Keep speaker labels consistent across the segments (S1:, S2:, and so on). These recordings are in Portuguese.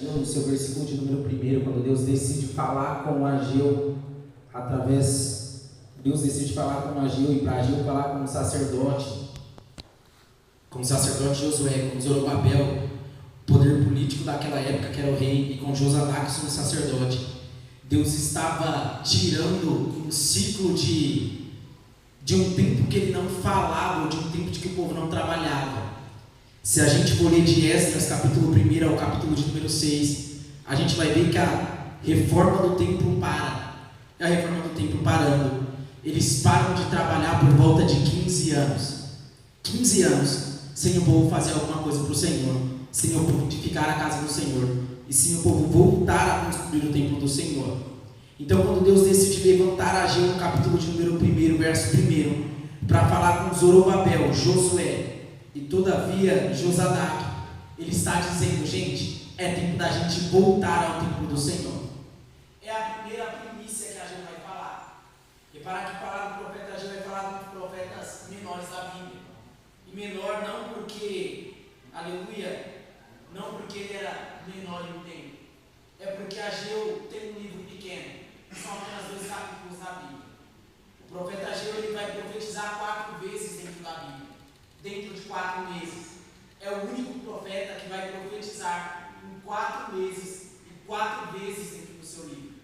S1: No seu versículo de número 1, quando Deus decide falar com Ageu, Deus decide falar com Ageu e para Ageu falar com o sacerdote Josué, com Zorobabel, poder político daquela época que era o rei, e com Josadac, o sacerdote. Deus estava tirando um ciclo de um tempo que ele não falava, ou de um tempo de que o povo não trabalhava. Se a gente for ler de Esdras, capítulo 1 ao capítulo de número 6, a gente vai ver que a reforma do templo para. E a reforma do templo parando, eles param de trabalhar por volta de 15 anos. 15 anos sem o povo fazer alguma coisa para o Senhor, sem o povo edificar a casa do Senhor, e sem o povo voltar a construir o templo do Senhor. Então, quando Deus decide levantar Ageu no capítulo de número 1, verso 1, para falar com Zorobabel, Josué e todavia Josadac, ele está dizendo: gente, é tempo da gente voltar ao templo do Senhor. É a primeira primícia que a gente vai falar. Repara que falar do profeta Ageu vai falar dos profetas menores da Bíblia. E menor não porque, aleluia, não porque ele era menor em tempo, é porque Ageu tem um livro pequeno, são apenas 2 capítulos na Bíblia. O profeta Ageu ele vai profetizar 4 vezes dentro da Bíblia, dentro de 4 meses. É o único profeta que vai profetizar em 4 meses e 4 vezes dentro do seu livro.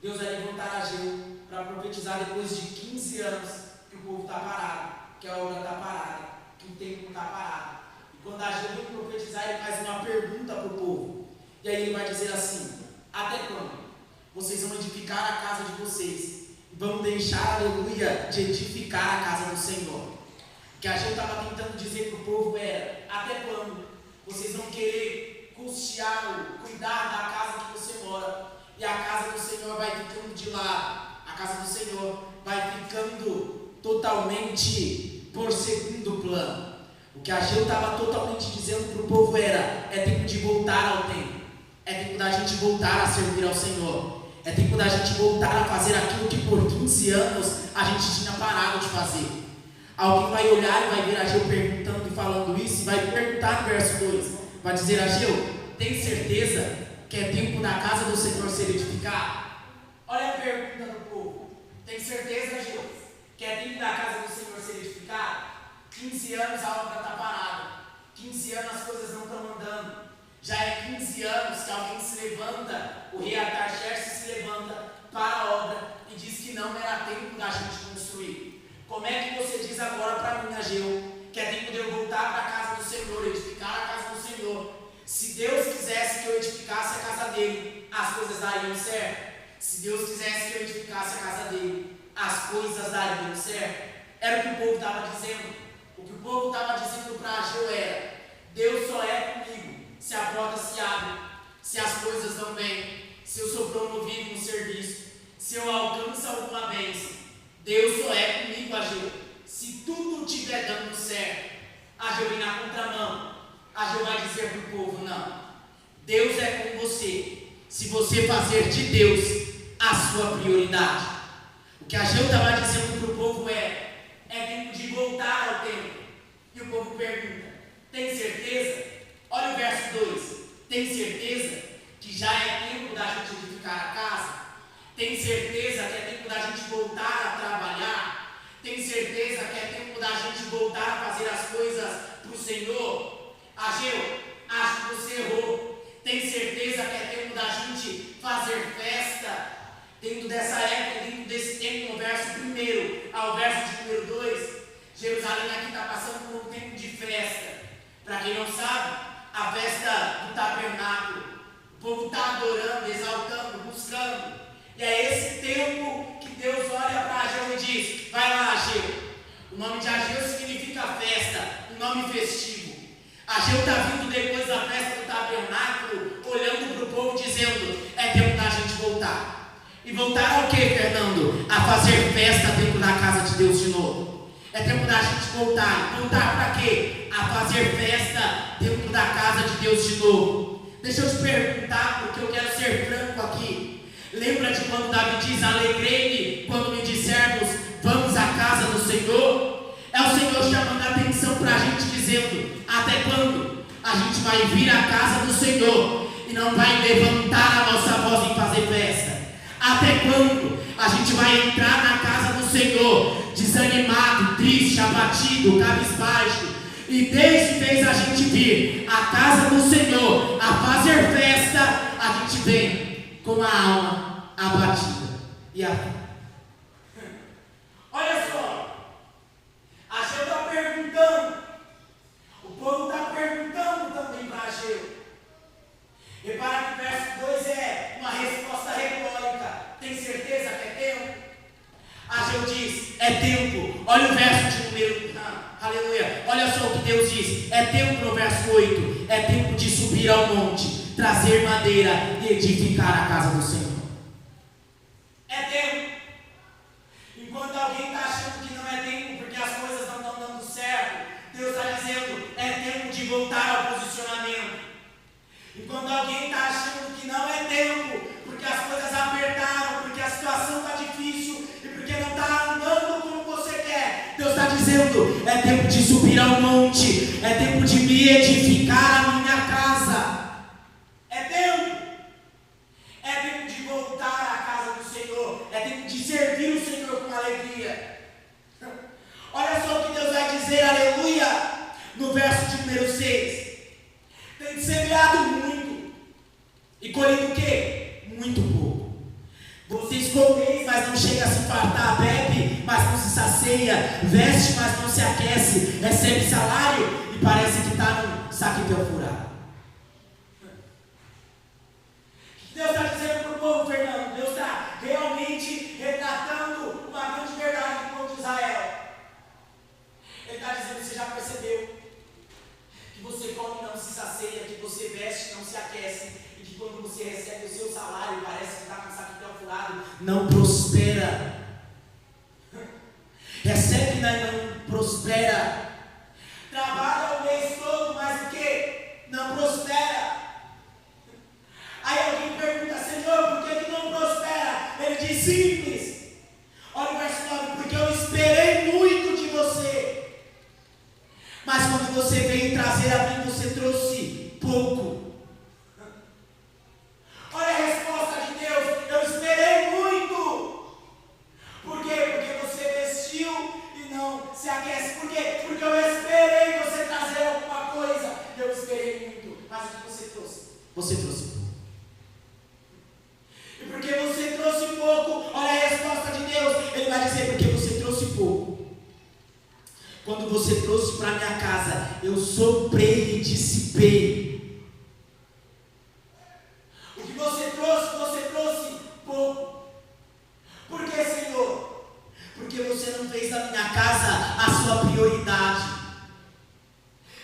S1: Deus vai levantar Ageu para profetizar depois de 15 anos que o povo está parado, que a obra está parada, que o templo está parado. E quando Ageu vem profetizar, ele faz uma pergunta para o povo. E aí ele vai dizer assim: até quando vocês vão edificar a casa de vocês? Vão deixar, aleluia, de edificar a casa do Senhor? O que Ageu estava tentando dizer para o povo era: até quando vocês vão querer custear, cuidar da casa que você mora, e a casa do Senhor vai ficando de lado, a casa do Senhor vai ficando totalmente por segundo plano? O que Ageu estava totalmente dizendo para o povo era: é tempo de voltar ao templo, é tempo da gente voltar a servir ao Senhor, é tempo da gente voltar a fazer aquilo que por 15 anos a gente tinha parado de fazer. Alguém vai olhar e vai ver Ageu perguntando e falando isso, e vai perguntar no verso 2, vai dizer: Ageu, tem certeza que é tempo da casa do Senhor ser edificada? Olha a pergunta do povo: tem certeza, Ageu, que é tempo da casa do Senhor ser edificada? 15 anos a obra está parada, 15 anos as coisas não estão andando, já é 15 anos que alguém se levanta, o rei Artaxerxes se levanta para a obra e diz que não era tempo da gente construir. Como é que você diz agora para mim, Ageu, que é tempo de eu voltar para a casa do Senhor, edificar a casa do Senhor? Se Deus quisesse que eu edificasse a casa dele, as coisas dariam certo. Se Deus quisesse que eu edificasse a casa dele, as coisas dariam certo. Era o que o povo estava dizendo. O que o povo estava dizendo para Ageu era: Deus só é comigo se a porta se abre, se as coisas vão bem, se eu sou promovido no serviço, se eu alcanço alguma bênção. Deus só é comigo, Ageu, se tudo estiver dando certo. Ageu vem na contramão. Ageu vai dizer para o povo: não, Deus é com você, se você fazer de Deus a sua prioridade. O que Ageu estava dizendo para o povo é tempo de voltar ao templo. E o povo pergunta: tem certeza? Olha o verso 2: tem certeza que já é tempo da gente edificar a casa? Tem certeza que é tempo da gente voltar a trabalhar? Tem certeza que é tempo da gente voltar a fazer as coisas para o Senhor? Ageu, acho que você errou. Tem certeza que é tempo da gente fazer festa? Dentro dessa época, dentro desse tempo, no verso 1 ao verso de número 2, Jerusalém aqui está passando por um tempo de festa. Para quem não sabe, a festa do tabernáculo, o povo está adorando, exaltando, buscando. E é esse tempo que Deus olha para Ageu e diz: vai lá, Ageu. O nome de Ageu significa festa, um nome festivo. Ageu está vindo depois da festa do tabernáculo, olhando para o povo, dizendo: é tempo da gente voltar. E voltar ao que, Fernando? A fazer festa dentro da casa de Deus de novo. É tempo da gente voltar. Voltar para quê? A fazer festa dentro da casa de Deus de novo. Deixa eu te perguntar, porque eu quero ser franco aqui. Lembra de quando Davi diz: alegrei-me quando me dissermos, vamos à casa do Senhor? É o Senhor chamando a atenção para a gente, dizendo: até quando a gente vai vir à casa do Senhor e não vai levantar a nossa voz em fazer festa? Até quando a gente vai entrar na casa do Senhor desanimado, triste, abatido, cabisbaixo, e desde vez a gente vir à casa do Senhor a fazer festa, a gente vem com a alma abatida e aflita? Olha só, a Ageu está perguntando, o povo está perguntando também para Ageu. Repara que o verso 2 é uma resposta retórica. Tem certeza que é tempo? Ageu diz, é tempo. Olha o verso de número, aleluia. Olha só o que Deus diz, é tempo no verso 8, é tempo de subir ao monte, trazer madeira e edificar a casa do Senhor. É tempo. Enquanto alguém está achando que não é tempo porque as coisas não estão dando certo, Deus está dizendo, é tempo de voltar ao posicionamento. Enquanto alguém está achando que não é tempo porque as coisas apertaram, porque a situação está difícil e porque não está andando como você quer, Deus está dizendo, é tempo de subir ao monte, é tempo de me edificar a minha casa. É tempo de voltar à casa do Senhor, é tempo de servir o Senhor com alegria. Olha só o que Deus vai dizer, aleluia, no verso de número 6. Tem semeado muito e colhido o quê? Muito pouco. Vocês comem, mas não chega a se fartar, bebe, mas não se sacia, veste, mas não se aquece, recebe salário e parece que está num saquetel furado. O que Deus está dizendo para o povo, Fernando? Deus está realmente retratando uma grande verdade do povo de Israel. Ele está dizendo, você já percebeu que você come e não se sacia, que você veste e não se aquece, e que quando você recebe o seu salário parece que está com o saquetel furado, não prospera. Recebe e não prospera. Trabalha o mês todo, mas o que? Não prospera. Aí alguém pergunta, Senhor, por que não prospera? Ele diz simples. Olha o verso 9, porque eu esperei muito de você. Mas quando você veio trazer a mim, você trouxe pouco. Olha a resposta de Deus, eu esperei muito. Por quê? Porque você vestiu e não se aquece. Por quê? Porque eu esperei você trazer alguma coisa. Eu esperei muito. Mas o que você trouxe? Você trouxe pouco. E porque você trouxe pouco, olha a resposta de Deus. Ele vai dizer, porque você trouxe pouco. Quando você trouxe para minha casa, eu soprei e dissipei. O que você trouxe pouco. Por que, Senhor? Porque você não fez da minha casa a sua prioridade.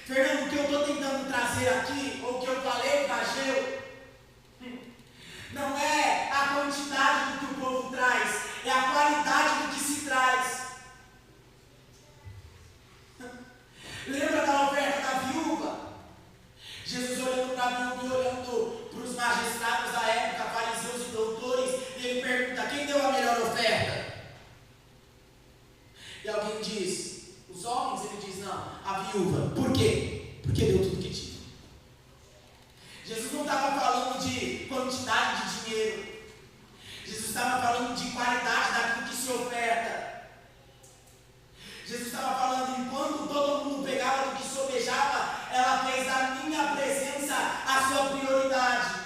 S1: Fernando, o que eu estou tentando trazer aqui, ou o que eu falei para Ageu, não é a quantidade do que o povo traz, é a qualidade do que se traz. Lembra da oferta da viúva? Jesus olhando para a viúva e olhando para os magistrados da época, fariseus e doutores, e ele pergunta, quem deu a melhor oferta? E alguém diz, os homens? Ele diz, não, a viúva. Por quê? Porque deu tudo que tinha. Jesus não estava falando de quantidade de dinheiro. Jesus estava falando de qualidade daquilo que se oferta. Jesus estava falando, enquanto todo mundo pegava do que sobejava, ela fez da minha presença a sua prioridade.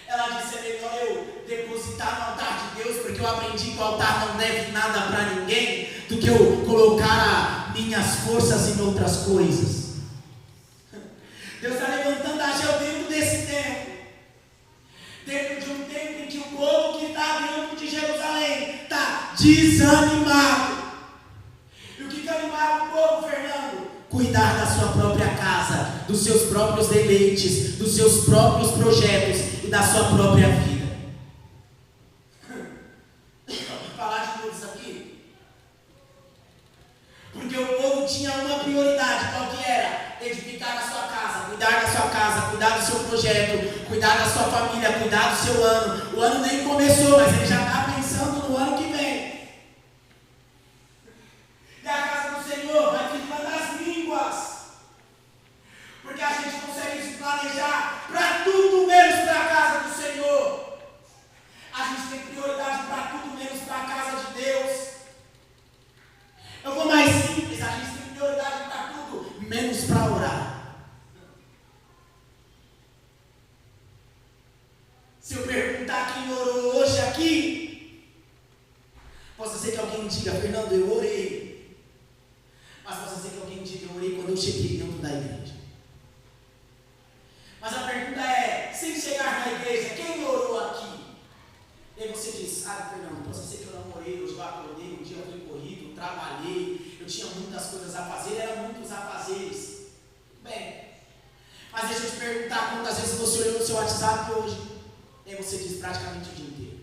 S1: Ela disse, é melhor eu depositar no altar de Deus, porque eu aprendi que o altar não deve nada para ninguém, do que eu colocar minhas forças em outras coisas. Deus está levantando a Ageu dentro desse tempo. Dentro de um tempo em que o povo que está dentro de Jerusalém está desanimado. E o que animava o povo, Fernando? Cuidar da sua própria casa, dos seus próprios deleites, dos seus próprios projetos e da sua própria vida. Vou falar de novo isso aqui. Porque o povo tinha uma prioridade, qual que era? Edificar a sua casa, cuidar da sua casa, cuidar do seu projeto, cuidar da sua família, cuidar do seu ano. O ano nem começou, mas ele já está pensando no ano que vem. E a casa do Senhor vai ficando as línguas. Porque a gente consegue se planejar para tudo mesmo. Se eu perguntar quem orou hoje aqui, posso ser que alguém diga, Fernando, eu orei. Mas posso ser que alguém diga, eu orei quando eu cheguei dentro da igreja. Mas a pergunta é, sem chegar na igreja, quem orou aqui? E aí você diz, Fernando, posso ser que eu não orei, eu já acordei, um dia eu fui corrido, trabalhei, eu tinha muitas coisas a fazer, eram muitos afazeres. Bem, mas deixa eu te perguntar, quantas vezes você olhou no seu WhatsApp hoje? E aí você diz praticamente o dia inteiro.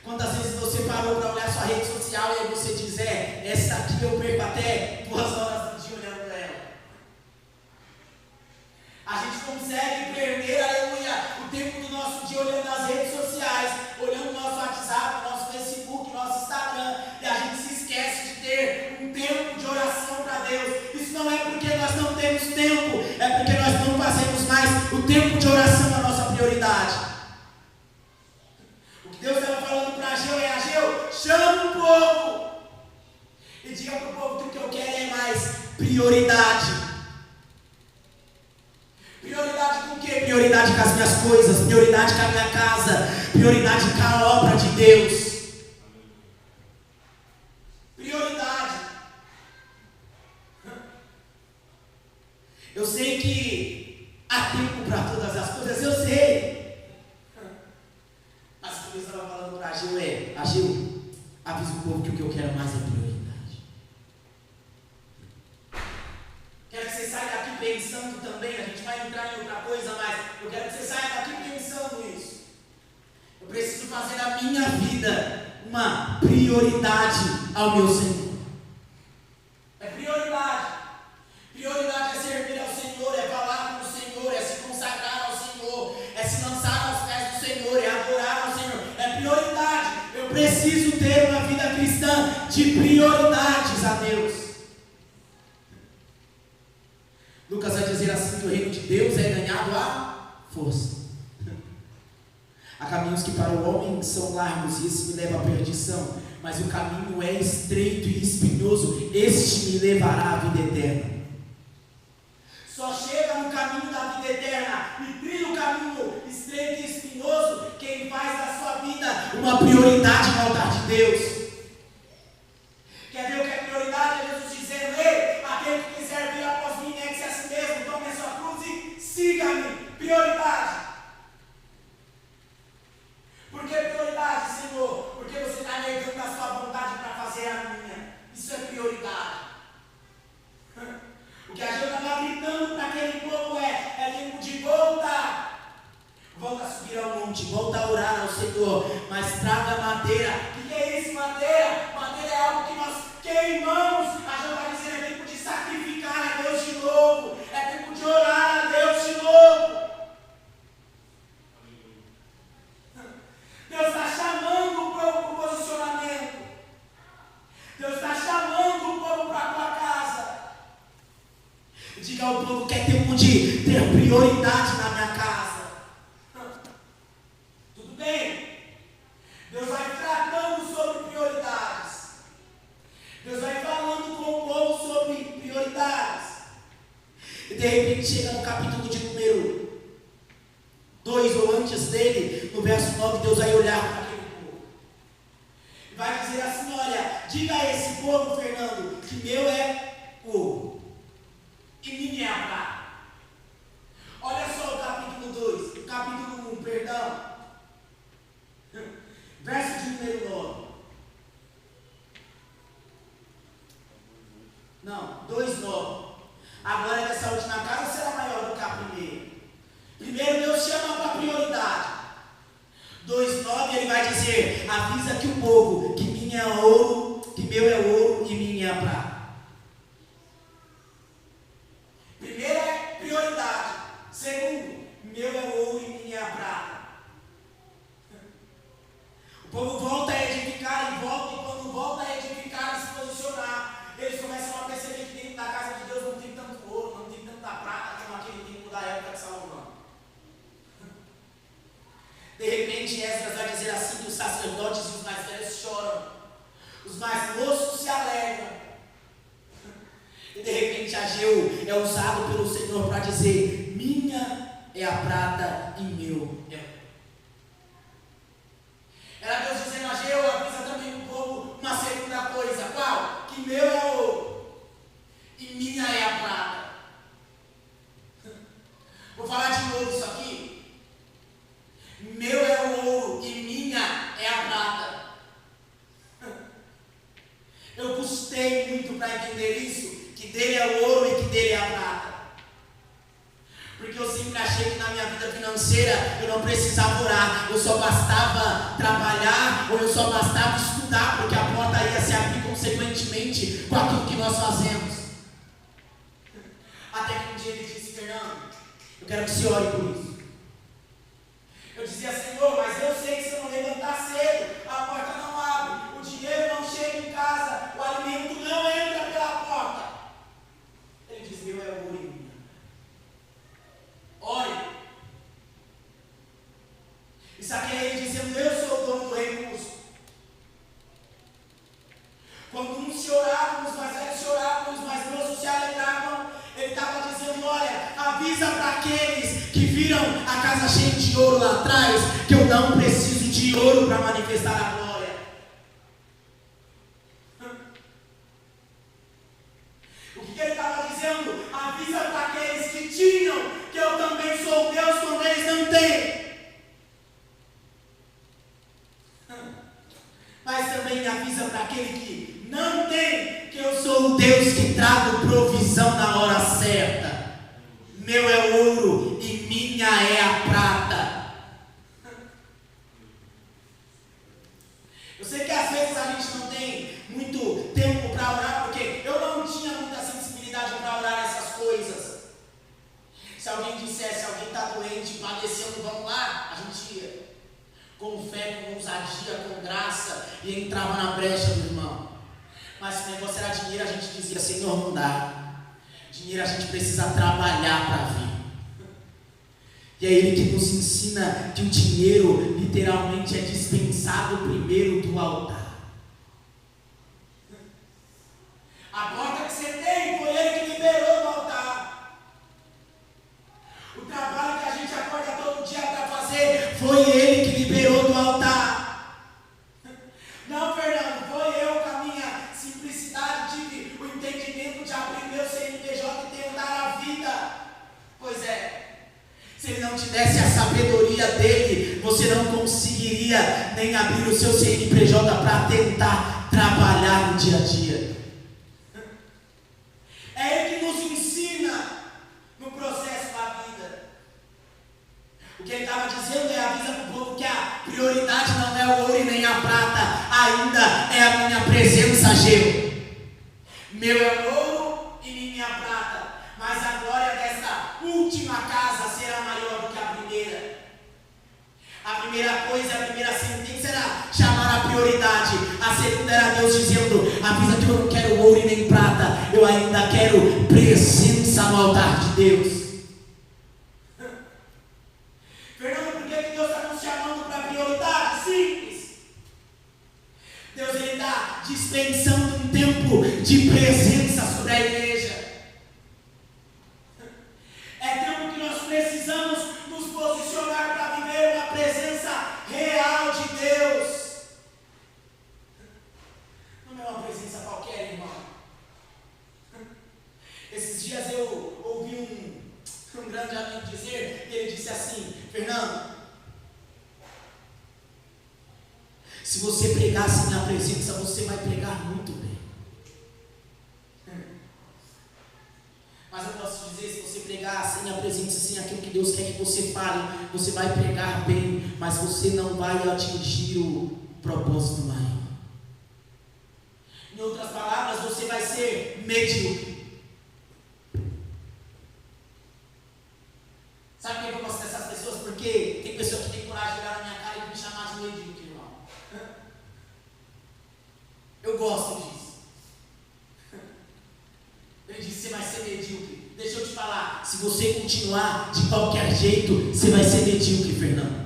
S1: Quantas vezes você parou para olhar sua rede social e aí você diz, essa aqui eu perco até 2 horas do dia olhando para ela. A gente consegue perder, aleluia, o tempo do nosso dia olhando as redes sociais, olhando o nosso WhatsApp, nosso Facebook, nosso Instagram, e a gente se esquece de ter um tempo de oração para Deus. Isso não é porque nós não temos tempo, é porque nós não fazemos mais o tempo de oração a nossa prioridade. O que Deus estava falando para Ageu é, Ageu, chama o povo e diga para o povo que o que eu quero é mais prioridade. Prioridade com o quê? Prioridade com as minhas coisas, prioridade com a minha casa, prioridade com a obra de Deus. Prioridade. Eu sei que há tempo para todas as coisas, eu sei. Mas o que Deus estava falando para Ageu é, Ageu, avisa o povo que o que eu quero mais é prioridade. Quero que você saia daqui pensando também, a gente vai entrar em outra coisa, mas eu quero que você saia daqui pensando nisso. Eu preciso fazer da minha vida uma prioridade ao meu Senhor. É prioridade. Prioridade é servir ao Senhor, é falar com o Senhor, é se consagrar ao Senhor, é se lançar aos pés do Senhor, é adorar ao Senhor. É prioridade. Eu preciso ter uma vida cristã de prioridades a Deus. Lucas vai dizer assim que o reino de Deus é ganhado à força. Há caminhos que para o homem são largos e esse me leva à perdição, mas o caminho é estreito e espinhoso, este me levará à vida eterna. Só chega no caminho da vida eterna e trilha o caminho estreito e espinhoso quem faz da sua vida uma prioridade no altar de Deus. Quer ver o que é prioridade? É Jesus dizendo, ei, aquele que quiser vir após mim, negue-se a si mesmo, tome a sua cruz e siga-me. Prioridade. Por que prioridade, Senhor? Porque você está negando a sua vontade para fazer a minha. Isso é prioridade. O que a gente estava gritando para aquele povo é tempo de volta. Volta a subir ao monte, volta a orar ao Senhor, mas traga madeira. O que é isso, madeira? Madeira é algo que nós queimamos. A gente vai dizer, é tempo de sacrificar a Deus de novo. É tempo de orar a Deus de novo. Deus está chamando o povo para o posicionamento. Deus está chamando o povo para a tua casa. Diga ao povo que é tempo de ter prioridade na minha casa. Tudo bem? Deus vai tratando sobre prioridades. Deus vai falando com o povo sobre prioridades. E de repente chega no capítulo de número 2 ou antes dele, no verso 9, Deus vai olhar para aquele povo. E vai dizer assim, olha, diga a esse povo, Fernando, que meu é ouro e minha é a prata. Olha só o capítulo 2, o capítulo 1, perdão. Verso de número 9. Não, 2:9. Agora dessa última casa será maior do que a primeira. Primeiro Deus chama para prioridade. 2:9 ele vai dizer, avisa que o povo, que minha é ouro, que meu é ouro e minha é a prata. Primeiro é prioridade. Segundo, meu é ouro e minha é a prata. O povo volta a edificar e quando volta a edificar e se posicionar, eles começam a perceber que dentro da casa de Deus não tem tanto ouro, não tem tanta prata como aquele tempo da época de Salomão. De repente Esdras vai dizer assim que os sacerdotes e os mais velhos choram, os mais moços se alegram. E de repente Ageu é usado pelo Senhor para dizer, minha é a prata e meu é o. eu não precisava orar, eu só bastava trabalhar, ou eu só bastava estudar, porque a porta ia se abrir consequentemente com aquilo que nós fazemos. Até que um dia ele disse: Fernando, eu quero que você ore por isso. Eu dizia: Senhor, mas eu sei que se eu não levantar cedo, a porta não abre, o dinheiro não chega em casa, o alimento não entra pela porta. Ele disse: meu é o ouro em mim. Ore. E sabe ele dizendo: eu sou o dono do recurso. Quando uns se oravam, os mais velhos se oravam, os mais moços se alegravam, ele estava dizendo: olha, avisa para aqueles que viram a casa cheia de ouro lá atrás, que eu não preciso de ouro para manifestar a glória. O que ele estava dizendo? Avisa para aqueles que tinham, que eu também sou Deus quando eles não têm. Mas também avisa para aquele que não tem, que eu sou o Deus que trago provisão na hora certa. Meu é o ouro e minha é a prata. Eu sei que às vezes a gente não tem muito tempo para orar, porque eu não tinha muita sensibilidade para orar essas coisas. Se alguém dissesse, alguém está doente, padecendo, vamos lá, a gente ia. Com fé, com ousadia, com graça, e entrava na brecha do irmão. Mas se o negócio era dinheiro, a gente dizia: Senhor, não dá. Dinheiro a gente precisa trabalhar para vir. E é Ele que nos ensina que o dinheiro literalmente é dispensado primeiro do altar. A porta que você tem foi Ele que liberou do altar. O trabalho que a gente acorda todo dia para fazer foi Ele que liberou do altar. Não, Fernando, foi eu com a minha simplicidade, tive o entendimento de abrir meu CNPJ e tentar a vida. Pois é. Se Ele não te desse a sabedoria dele, você não conseguiria nem abrir o seu CNPJ para tentar trabalhar no dia a dia. É Ele que nos ensina no processo da vida. O que ele estava dizendo é: avisa para o povo que a prioridade não é o ouro e nem a prata, ainda é a minha presença, Geu. Meu é o ouro e minha prata, mas a glória desta última casa será maior do que a primeira. A primeira coisa, a primeira sentença era chamar a prioridade. A segunda era Deus dizendo: avisa que eu não quero ouro e nem prata, eu ainda quero presença no altar de Deus. Fernando, por que Deus está nos chamando para prioridade? Simples. Deus está dispensando um tempo de presença sobre a igreja. É tempo que nós precisamos nos posicionar para viver uma presença real de Deus. Não é uma presença qualquer, irmão. Esses dias eu ouvi um grande amigo dizer, e ele disse assim: Fernando, se você pregar sem a presença, você vai pregar muito bem. Mas eu posso dizer, se você pregar sem a presença, sem aquilo que Deus quer que você fale, você vai pregar bem, mas você não vai atingir o propósito maior. Em outras palavras, você vai ser medíocre. Sabe por que eu gosto dessas pessoas? Porque tem pessoa que tem coragem de olhar na minha cara e me chamar de medíocre, irmão. Eu gosto disso. Ele disse: você vai ser medíocre. Deixa eu te falar, se você continuar de qualquer jeito, você vai ser medíocre, Fernando.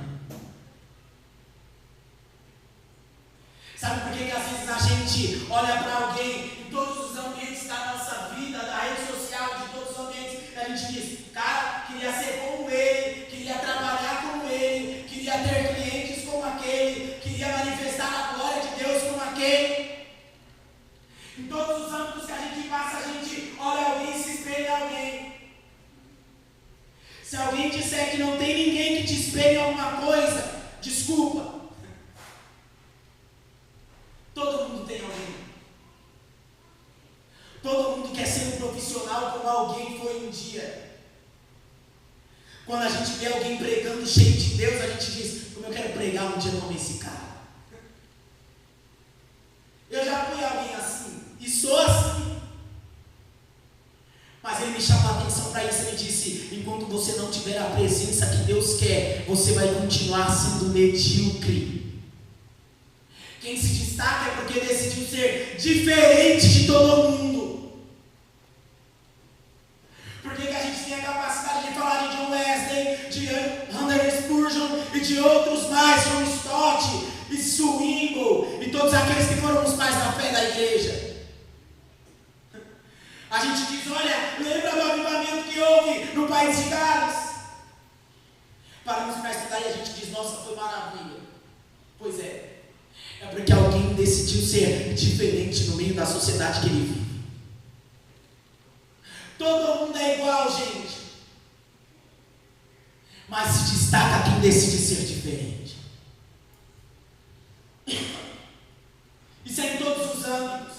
S1: Sabe por que às vezes a gente olha para alguém em todos os ambientes da nossa vida, da rede social, de todos os ambientes, e a gente diz: cara, queria ser como ele, queria trabalhar como ele, queria ter clientes como aquele, queria manifestar a glória de Deus como aquele. Em todos os âmbitos que a gente passa, a gente olha alguém e se espelha em alguém. Se alguém disser que não tem ninguém que te espelhe em alguma coisa, desculpa. Todo mundo tem alguém. Todo mundo quer ser um profissional como alguém foi um dia. Quando a gente vê alguém pregando cheio de Deus, a gente diz: como eu quero pregar um dia como esse cara. Eu já fui alguém assim, e sou assim. Mas ele me chamou a atenção para isso. Ele disse: enquanto você não tiver a presença que Deus quer, você vai continuar sendo medíocre. Quem se destaca é porque decidiu ser diferente de todo mundo. Por que a gente tem a capacidade de falar de John Wesley, de Hunter Spurgeon e de outros mais, John Stott e Swingle e todos aqueles que foram os pais da fé da igreja? A gente diz: olha, lembra do avivamento que houve no país de Gales? Paramos para estudar e a gente diz: nossa, foi maravilha. Pois é porque alguém decidiu ser diferente no meio da sociedade que ele vive. Todo mundo é igual, gente, mas se destaca quem decide ser diferente. Isso é em todos os âmbitos.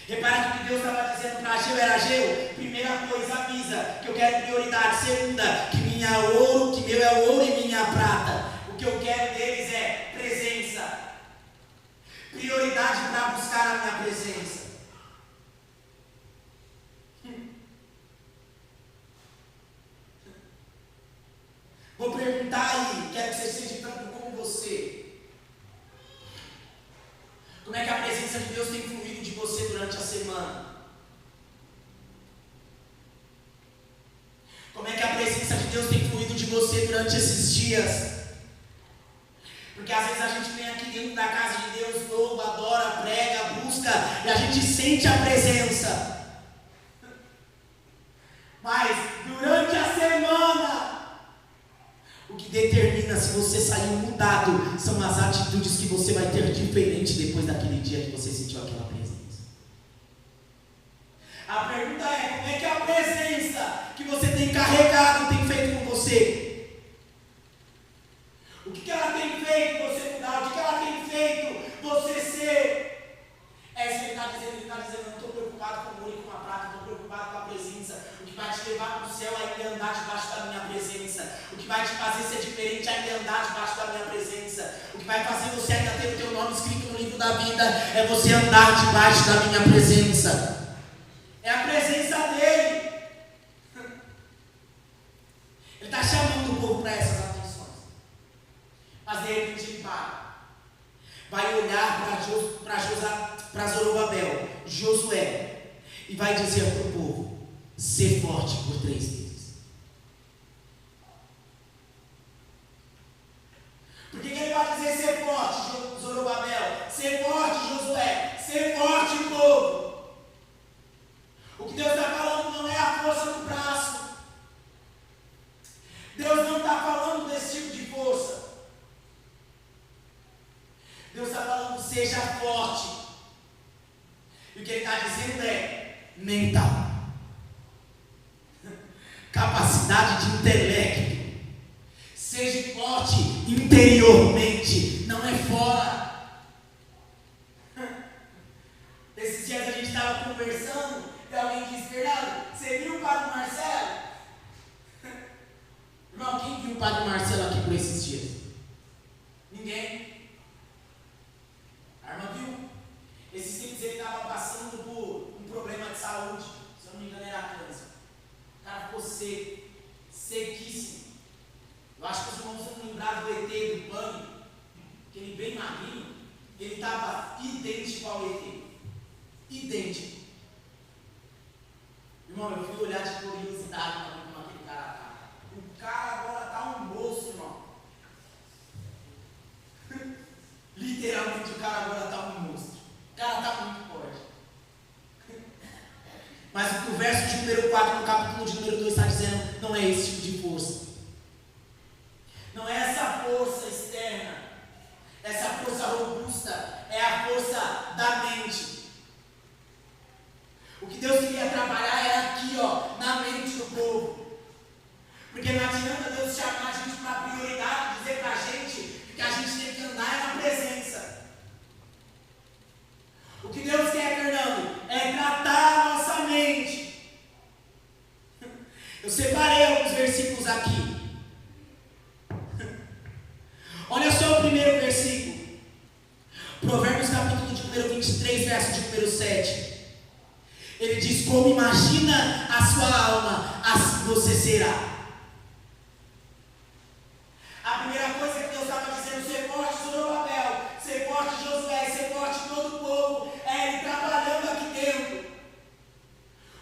S1: Repara que o que Deus estava dizendo para Ageu era: Ageu, primeira coisa, avisa que eu quero prioridade. Segunda, que meu é ouro e minha prata. O que eu quero deles é presença. Prioridade para buscar a minha presença. Vou perguntar aí, quero que você seja tanto como você. Como é que a presença de Deus tem fluído de você durante a semana? Como é que a presença de Deus tem fluído de você durante esses dias? Porque às vezes a gente vem aqui dentro da casa de Deus, louva, adora, prega, busca, e a gente sente a presença. Mas durante a semana, o que determina se você saiu mudado são as atitudes que você vai ter diferente depois daquele dia que você sentiu aquela presença. A pergunta é: como é que a presença que você tem carregado tem feito com você? O que ela tem feito você mudar? O que ela tem feito você ser? É isso que ele está dizendo. Ele está dizendo: eu não estou preocupado com o ouro e com a prata, estou preocupado com a presença. O que vai te levar para o céu é ainda andar debaixo da minha presença. O que vai te fazer ser diferente é ainda andar debaixo da minha presença. O que vai fazer você ainda ter o teu nome escrito no livro da vida é você andar debaixo da minha presença. É a presença dele. Ele está chamando o povo para essas atenções. Mas de repente ele vai olhar para Zorobabel, Josué, e vai dizer para o povo: ser forte por 3 meses. Por que ele vai dizer ser forte, Zorobabel? Ser forte, Josué. Ser forte, povo. O que Deus está falando não é a força do braço. Deus não está falando desse tipo de força. Deus está falando: seja forte. E o que ele está dizendo é mental. Capacidade de intelecto. Seja forte interiormente, não é fora. Esses dias a gente estava conversando e alguém disse: Fernando, você viu o Padre Marcelo? Irmão, quem viu o Padre Marcelo aqui por esses dias? Ninguém. A irmã viu? Esses tempos ele estava passando por um problema de saúde. Se eu não me engano era câncer. O cara ficou seco. Sequíssimo. Eu acho que os irmãos vão lembrar do ET do Pânico. Aquele bem magrinho. Ele estava idêntico ao ET. Idêntico. Irmão, eu fui olhar de curiosidade para ver como aquele cara está. O cara agora está um moço, irmão. Literalmente o cara agora está um monstro. O cara está muito forte. Mas o verso de número 4 no capítulo de número 2 está dizendo: não é esse tipo de força. Não é essa força externa. Essa força robusta é a força da mente. O que Deus queria trabalhar era aqui, ó, na mente do povo. Porque não adianta Deus chamar a gente para prioridade, dizer para a gente que a gente tem que andar na presença. O que Deus quer, Fernando, é tratar a nossa mente. 23, verso de número 7. Ele diz: como imagina a sua alma, assim você será. A primeira coisa que Deus estava dizendo: ser forte, Zorobabel, ser forte, Josué, ser forte, todo o povo, é Ele trabalhando aqui dentro.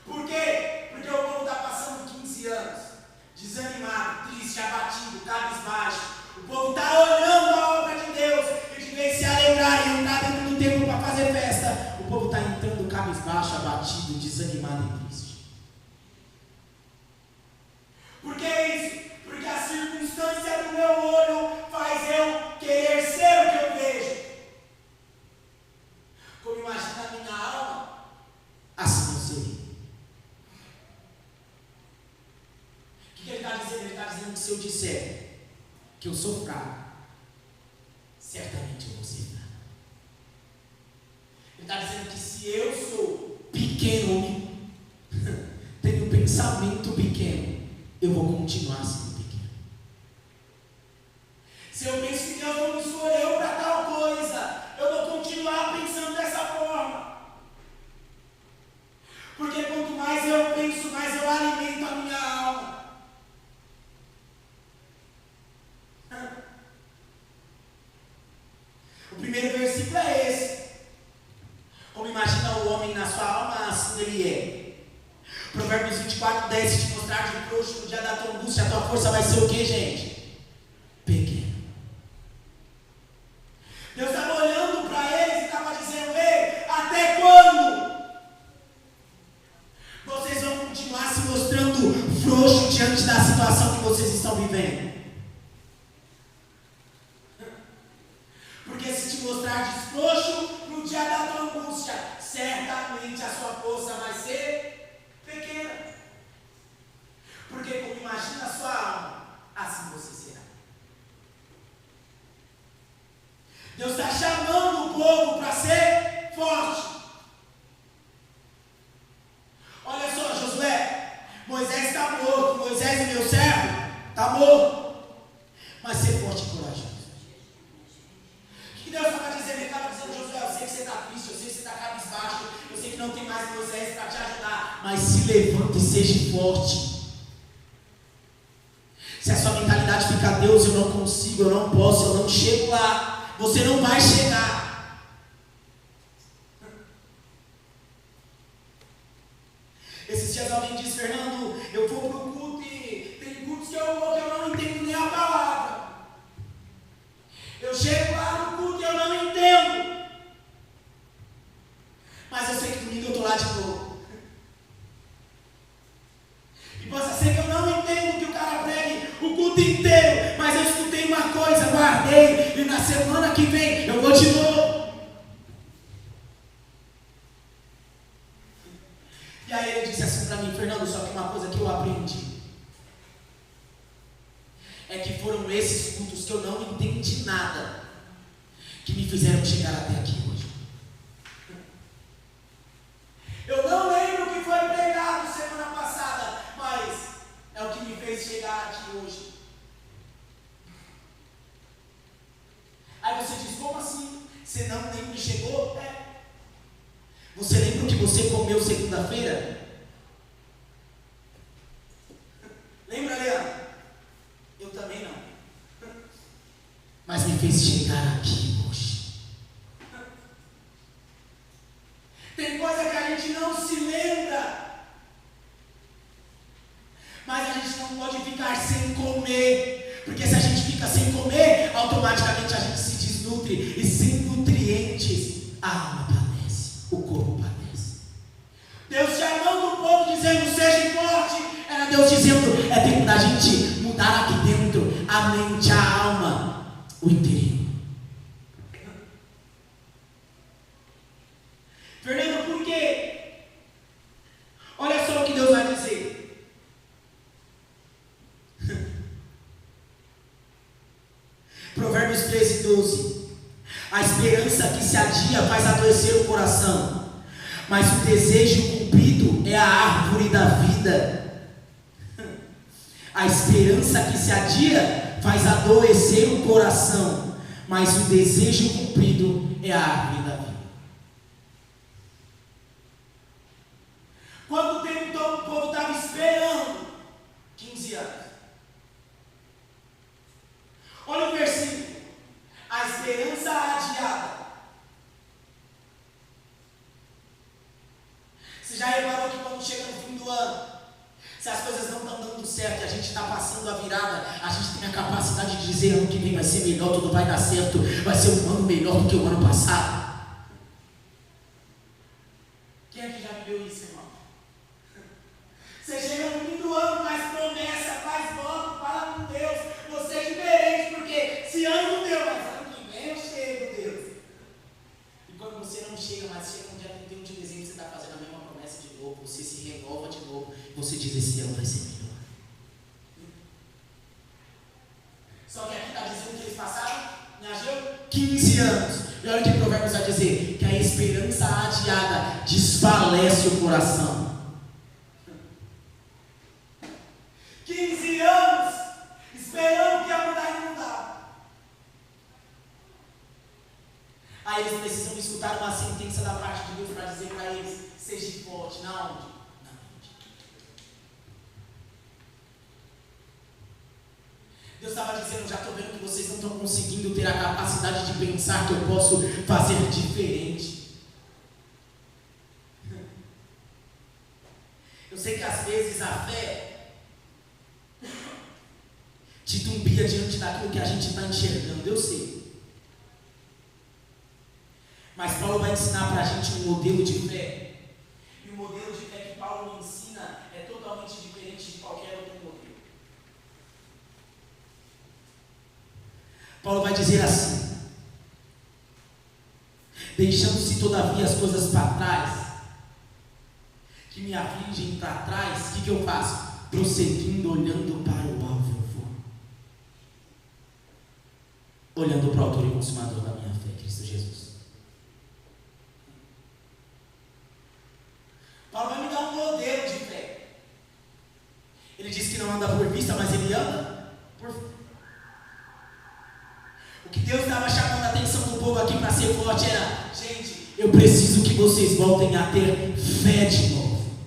S1: Por quê? Porque o povo está passando 15 anos, desanimado, triste, abatido, cabisbaixo. O povo está olhando a obra de Deus, e de vez se alegrar e entrar dentro do templo para fazer festa, o povo está entrando cabisbaixo, abatido, desanimado e triste. Por que isso? Porque a circunstância do meu olho faz eu querer ser o que eu vejo. Como imagina a minha alma, assim eu serei. O que ele está dizendo? Ele está dizendo que se eu disser que eu sou fraco, certamente eu vou ser fraco. Ele está dizendo que se eu sou pequeno, tenho um pensamento pequeno, eu vou continuar sendo pequeno. Se eu penso que Deus não me escolheu para tal coisa, eu vou continuar pensando dessa forma. Porque quanto mais eu penso, mais eu alimento a minha alma. O primeiro versículo é esse. Como imagina o homem na sua alma, assim ele é. Provérbios 24, 10, se te mostrar de frouxo no dia da tua angústia, a tua força vai ser o que, gente? Pequena. Deus estava olhando para eles e estava dizendo: ei, até quando vocês vão continuar se mostrando frouxo diante da situação que vocês estão vivendo? Porque se te mostrar frouxo no dia da tua angústia, certamente a sua força vai ser pequena. Porque como imagina a sua alma, assim você será. Deus está chamando o povo para ser forte. Olha só, Josué, Moisés está morto, Moisés é meu servo, está morto. Mas ser forte e corajoso. O que Deus estava dizendo? Ele estava dizendo: Josué, eu sei que você está triste, eu sei que você está cabisbaixo, eu sei que não tem mais Moisés para te ajudar, mas se levante e seja forte. Se a sua mentalidade ficar: Deus, eu não consigo, eu não posso, eu não chego lá, você não vai chegar. Esses dias alguém disse: Fernando, eu vou para o culto e tem cultos que eu vou que eu não entendo nem a palavra. Eu chego lá no culto e eu não entendo. Mas eu sei que domingo eu estou lá de novo. E possa ser que eu não entendo que o cara pregue o culto inteiro, mas eu escutei uma coisa, guardei, e na semana que vem eu vou de novo. E aí ele disse assim para mim: Fernando, só que uma coisa que eu aprendi é que foram esses cultos que eu não entendi nada que me fizeram chegar até aqui hoje. Eu não lembro o que foi pregado semana passada, mas é o que me fez chegar aqui hoje. Aí você diz: como assim? Você não lembra que chegou? É. Você lembra o que você comeu segunda-feira? Lembra, Leandro? Eu também não. Mas me fez chegar aqui hoje. Tem coisa que a gente não se lembra, mas a gente não pode ficar sem comer, porque se a gente fica sem comer, automaticamente a gente se desnutre, e sem nutrientes a alma padece, o corpo padece. Deus chamando o povo dizendo: seja forte, era Deus dizendo: é tempo da gente mudar aqui dentro a mente, a alma, o interior. Fernando, por quê? Olha só o que Deus vai dizer. Provérbios 13, 12. A esperança que se adia faz adoecer o coração, mas o desejo cumprido é a árvore da vida. A esperança que se adia faz adoecer o coração, mas o desejo cumprido é a árvore da vida. Quanto tempo então o povo estava esperando? 15 anos. Olha o versículo. A esperança adiada. Você já reparou que quando chega no fim do ano, se as coisas não estão dando certo, a gente está passando a virada, a gente tem a capacidade de dizer: ano que vem vai ser melhor, tudo vai dar certo, vai ser um ano melhor do que o ano passado. Quem é que já viveu isso, irmão? Você chega no fim do ano, faz promessa, faz voto, fala com Deus, você é diferente, porque se ano não deu, mas ano que vem eu chego, Deus. E quando você não chega, mas chega no dia 31 de dezembro, você está fazendo a mesma promessa de novo, você se renova de novo, você diz: esse ano vai ser melhor. Só que aqui está dizendo que eles passaram, em Ageu, 15 anos. E olha o que o Provérbios vai dizer: que a esperança adiada desfalece o coração. 15 anos esperando que a mudar e não dá. Aí eles precisam escutar uma sentença da parte de Deus para dizer para eles: seja forte. Na onde? Na mente. Deus estava dizendo: já estou vendo que vocês não estão conseguindo ter a capacidade de pensar que eu posso fazer diferente. Eu sei que às vezes a fé titubeia diante daquilo que a gente está enxergando, eu sei. Mas Paulo vai ensinar para a gente um modelo de fé. E o modelo de fé que Paulo ensina é totalmente diferente de qualquer outro modelo. Paulo vai dizer assim: deixando-se todavia as coisas para trás, que me afligem para trás, o que eu faço? Prosseguindo, olhando para o alvo. Olhando para o autor e consumador da minha fé, Cristo Jesus. Paulo vai me dar um modelo de fé. Ele diz que não anda por vista, mas ele anda por fé. O que Deus estava chamando a atenção do povo aqui para ser forte era: gente, eu preciso que vocês voltem a ter fé de novo.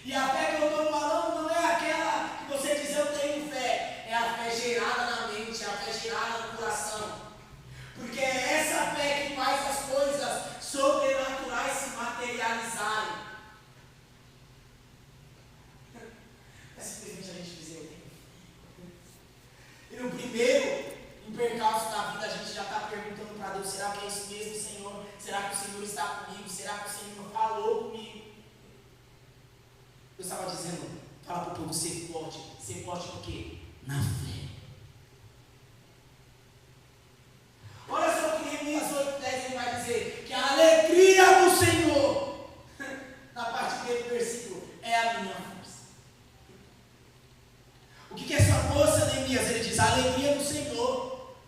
S1: E a fé que eu estou falando não é aquela que você diz: eu tenho fé. É a fé gerada na mente, é a fé gerada no coração. Porque é essa fé que faz as coisas sobrenaturais se materializarem. É simplesmente a gente dizer: eu tenho fé. E no primeiro percalço da vida, a gente já está perguntando para Deus: será que é isso mesmo, Senhor? Será que o Senhor está comigo? Será que o Senhor falou comigo? Eu estava dizendo: fala para o povo ser forte. Ser forte no quê? Na fé. Olha só o que Neemias 8:10 ele vai dizer: que a alegria do Senhor, na parte B do versículo, é a minha força. O que é sua força, Neemias? Ele diz: a alegria do Senhor.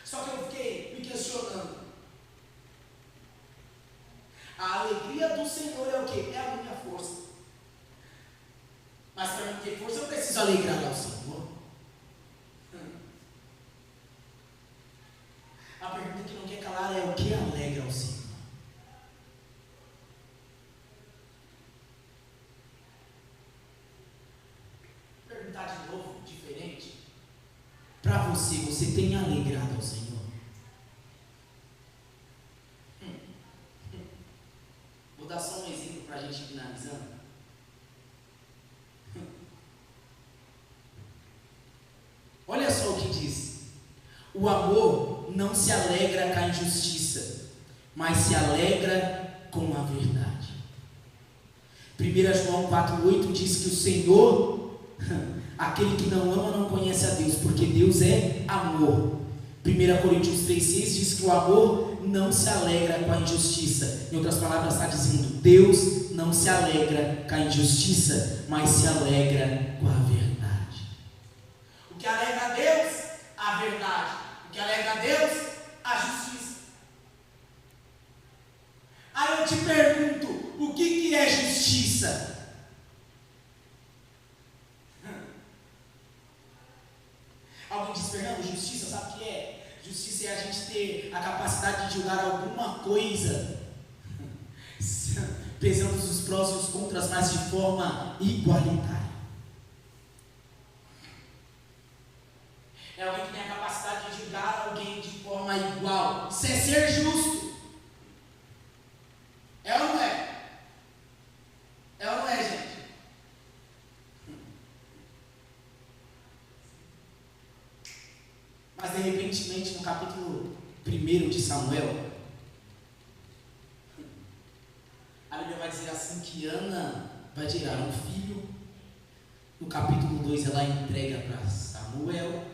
S1: Só que eu fiquei me questionando. A alegria do Senhor é o quê? É a minha força. Mas para mim ter força, eu preciso alegrar ao Senhor. A pergunta que não quer calar é: o que alegra ao Senhor? Vou perguntar de novo, diferente. Para você tem alegrado ao Senhor? Vou dar só um exemplo para a gente finalizando. Olha só o que diz: o amor não se alegra com a injustiça, mas se alegra com a verdade. 1 João 4,8 diz que o Senhor, aquele que não ama não conhece a Deus, porque Deus é amor. 1 Coríntios 3,6 diz que o amor não se alegra com a injustiça. Em outras palavras, está dizendo: Deus não se alegra com a injustiça, mas se alegra com a verdade. O que alegra a Deus? A verdade. O que alegra a Deus? A justiça. Aí eu te pergunto: o que é justiça? Alguém diz: Fernando, justiça, sabe o que é? Justiça é a gente ter a capacidade de julgar alguma coisa, pesando os prós e os contras, mas de forma igualitária. É alguém que tem a capacidade de julgar alguém de forma igual. Isso é ser justo. É ou não é? É ou não é, gente? Mas de repente, no capítulo 1 de Samuel, a Bíblia vai dizer assim que Ana vai gerar um filho. No capítulo 2 ela entrega para Samuel.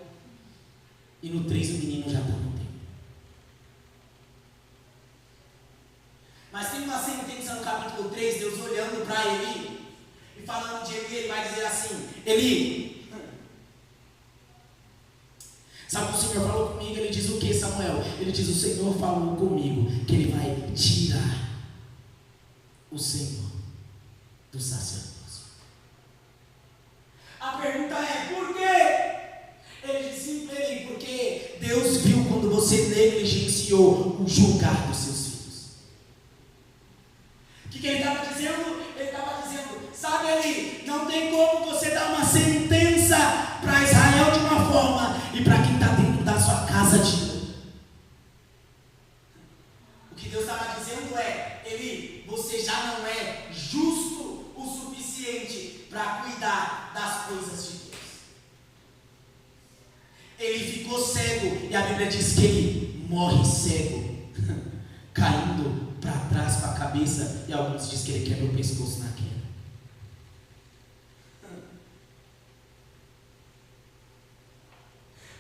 S1: E no 3 o menino já está no templo. Mas tem uma sentença no capítulo 3, Deus olhando para Eli e falando de Eli, ele vai dizer assim: Eli, sabe o que o Senhor falou comigo? Ele diz o que, Samuel? Ele diz: o Senhor falou comigo que ele vai tirar o Senhor do sacerdócio. A pergunta é: por quê? Ele disse: Eli, porque Deus viu quando você negligenciou o julgar dos seus filhos. O que ele estava dizendo? Ele estava dizendo: sabe, Eli, não tem como você dar uma sentença para Israel de uma forma e para quem está dentro da sua casa de outra. O que Deus estava dizendo é: Eli, você já não é justo o suficiente para cuidar das coisas de Deus. Ele ficou cego e a Bíblia diz que ele morre cego, caindo para trás com a cabeça, e alguns dizem que ele quebra o pescoço na queda.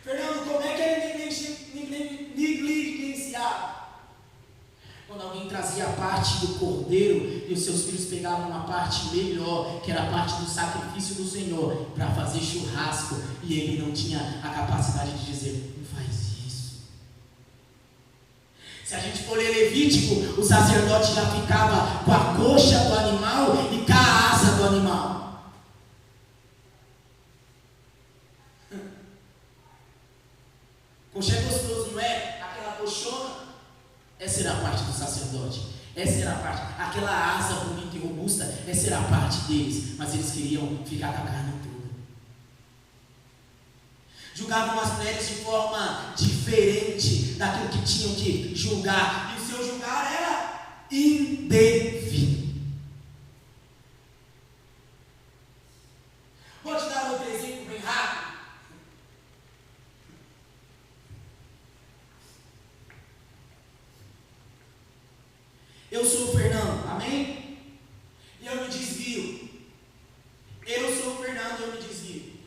S1: Fernando, como é que ele negligenciava? Quando alguém trazia a parte do cordeiro e os seus filhos pegavam uma parte melhor, que era a parte do sacrifício do Senhor, para fazer churrasco, e ele não tinha a capacidade de dizer: não faz isso. Se a gente for ler Levítico, o sacerdote já ficava com a coxa do animal e com a asa do animal. Coxa é gostoso, não é? Aquela coxona. Essa era a parte do sacerdote. Essa era a parte, aquela asa bonita e robusta, essa era a parte deles. Mas eles queriam ficar com a carne toda. Julgavam as mulheres de forma diferente daquilo que tinham que julgar. E o seu julgar era indevido. Vou te dar outro exemplo bem rápido. Eu sou o Fernando, amém? E eu me desvio. Eu sou o Fernando e eu me desvio.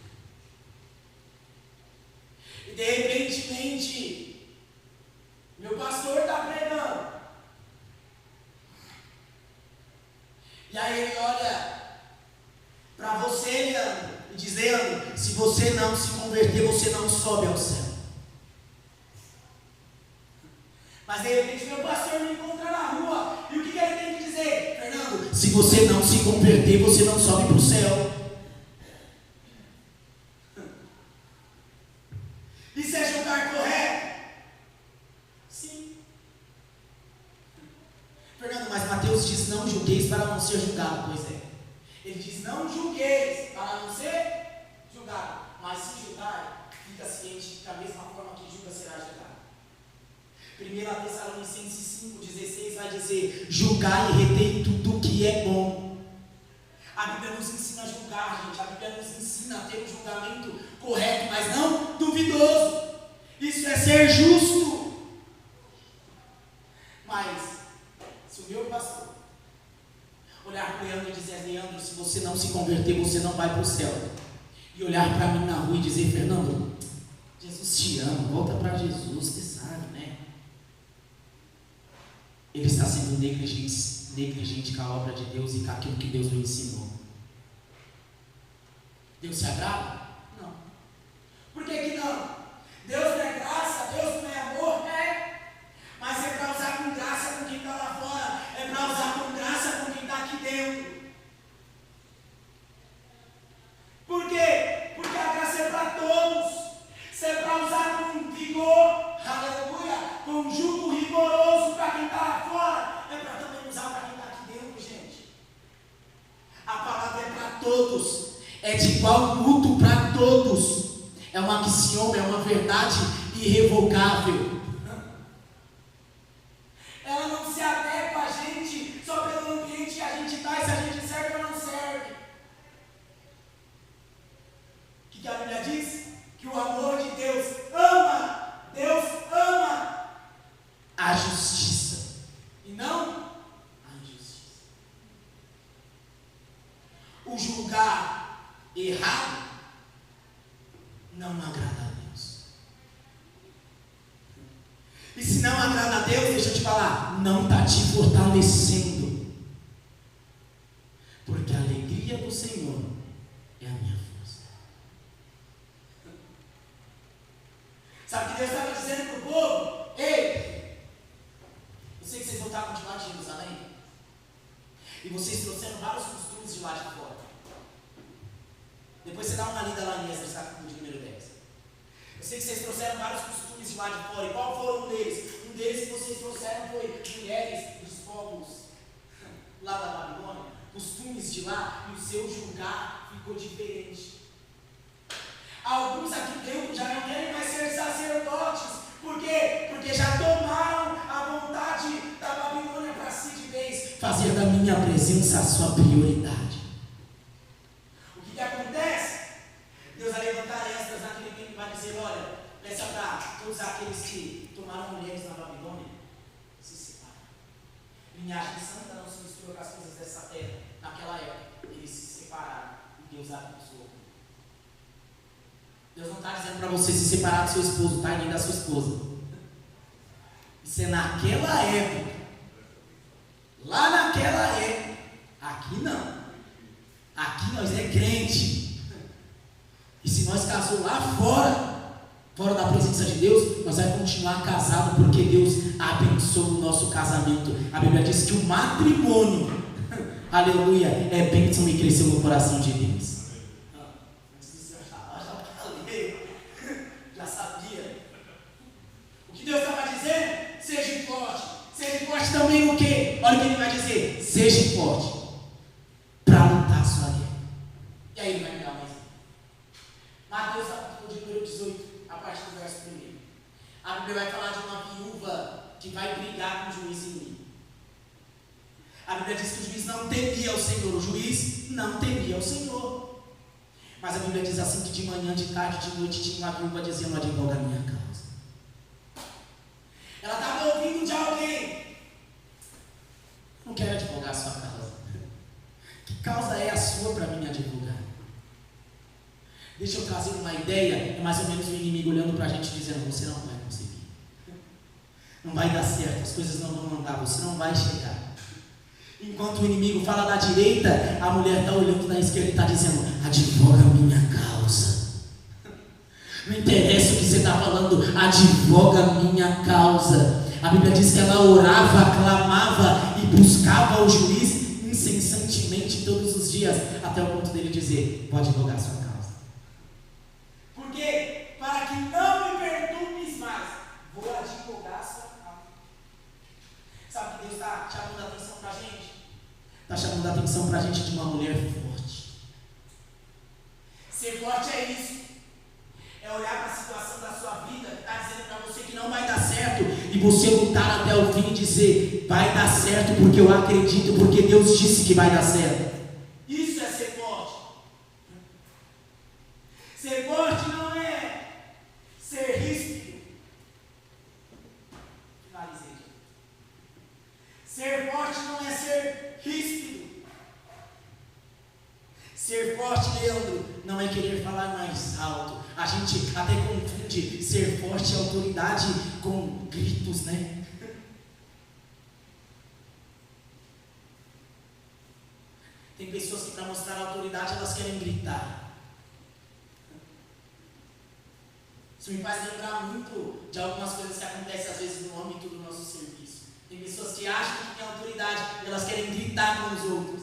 S1: E de repente, meu pastor está pregando. E aí ele olha para você, Leandro, e diz: Leandro, se você não se converter, você não sobe ao céu. Mas de repente meu pastor me encontra na rua. E o que ele tem que dizer? Fernando, se você não se converter, você não sobe para o céu. Isso é julgar correto? Sim. Fernando, mas Mateus diz: não julgueis para não ser julgado. Pois é. Ele diz: não julgueis para não ser julgado. Mas se julgar, fica ciente que da mesma forma que julga, será julgado. 1 Tessalonicenses 5,16 vai dizer: julgai e retei tudo que é bom. A Bíblia nos ensina a julgar, gente. A Bíblia nos ensina a ter um julgamento correto, mas não duvidoso. Isso é ser justo. Mas se o meu pastor olhar para o Leandro e dizer: Leandro, se você não se converter, você não vai para o céu. E olhar para mim na rua e dizer: Fernando, Jesus te ama, volta para Jesus, você sabe, né? Ele está sendo negligente com a obra de Deus e com aquilo que Deus lhe ensinou. Deus se agrada? Não. Por que que não? Deus não é graça, Deus não é amor, mas é para usar com graça com quem está lá fora, é para usar com graça com quem está aqui dentro. Por quê? Porque a graça é para todos, se é para usar com vigor, aleluia. todos, é de igual luto para todos. É um axioma, é uma verdade irrevogável. Ela não se adequa a gente só pelo ambiente que a gente está, e se a gente serve ou não serve. O que a Bíblia diz? Que o amor de Deus ama a justiça e não a injustiça. O julgar errado não agrada a Deus. E se não agrada a Deus, deixa eu te falar, não está te fortalecendo. Porque a alegria do Senhor é a minha força. Sabe o que Deus estava dizendo para o povo? Ei, eu sei que vocês voltaram de lá de Jerusalém, e vocês trouxeram vários costumes de lá de fora. Depois você dá uma lida lá em Esdras, capítulo de número 10. Eu sei que vocês trouxeram vários costumes de lá de fora. E qual foram um deles? Um deles que vocês trouxeram foi mulheres dos povos lá da Babilônia, costumes de lá, e o seu julgar ficou diferente. Alguns aqui dentro já não querem mais ser sacerdotes. Por quê? Porque já tomaram a vontade da Babilônia para si de vez. Fazer da minha presença a sua prioridade. O que acontece? Deus vai levantar Esdras naquele tempo e vai dizer: olha, peça para todos aqueles que tomaram mulheres na Babilônia se separar. Linhagem santa não se mistura com as coisas dessa terra. Naquela época, eles se separaram e Deus abençoou. Deus não está dizendo para você se separar do seu esposo, tá? E nem da sua esposa. Isso é naquela época. Lá naquela época. Aqui não. Aqui nós é crente. E se nós casamos lá fora da presença de Deus, nós vamos continuar casados, porque Deus abençoa o nosso casamento. A Bíblia diz que o matrimônio, aleluia, é bênção e cresceu no coração de Deus. Já sabia. O que Deus estava dizendo? Seja forte. Seja forte também no quê? Olha o que ele vai dizer: seja forte para lutar a sua guerra. E aí ele vai me dar mais. Mateus capítulo de número 18, a partir do verso 1. A Bíblia vai falar de uma viúva que vai brigar com o juiz inimigo. A Bíblia diz que o juiz não temia o Senhor. O juiz não temia o Senhor. Mas a Bíblia diz assim: que de manhã, de tarde, de noite tinha uma viúva dizendo: advoga a minha causa. Ela estava ouvindo de alguém: não quero advogar a sua causa. Que causa é a sua para mim advogar? Deixa eu trazer uma ideia. É mais ou menos o inimigo olhando para a gente dizendo: você não vai conseguir, não vai dar certo, as coisas não vão andar, você não vai chegar. Enquanto o inimigo fala da direita, a mulher está olhando da esquerda e está dizendo: advoga a minha causa. Não interessa o que você está falando, advoga a minha causa. A Bíblia diz que ela orava, clamava e buscava o juiz incessantemente todos os dias, até o ponto dele dizer: pode advogar a sua causa. Por quê? Para que não me perturbes mais, vou advogar a sua causa. Sabe que Deus está chamando a atenção para a gente? Está chamando a atenção para a gente de uma mulher forte. Ser forte é isso. É olhar para a situação da sua vida que está dizendo para você que não vai dar certo, e você lutar até o fim e dizer: vai dar certo porque eu acredito, porque Deus disse que vai dar certo. Isso é ser forte. Ser forte não é ser ríspido. Finalizei. Ser forte não é ser ríspido. Ser forte, Leandro, não é querer falar mais alto. A gente até confunde ser forte e autoridade com gritos, né? Tem pessoas que, para mostrar autoridade, elas querem gritar. Isso me faz lembrar muito de algumas coisas que acontecem às vezes no âmbito do nosso serviço. Tem pessoas que acham que têm autoridade e elas querem gritar com os outros.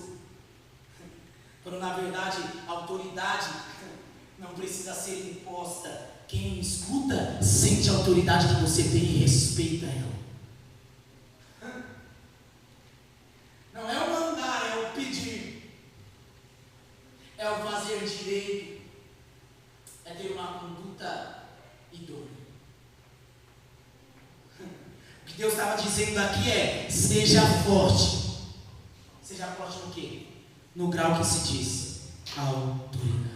S1: Quando na verdade a autoridade não precisa ser imposta. Quem escuta sente a autoridade que você tem e respeita ela. Não é o mandar, é o pedir. é o fazer direito, é ter uma conduta idônea. O que Deus estava dizendo aqui é: seja forte. Seja forte no quê? No grau que se diz autoridade.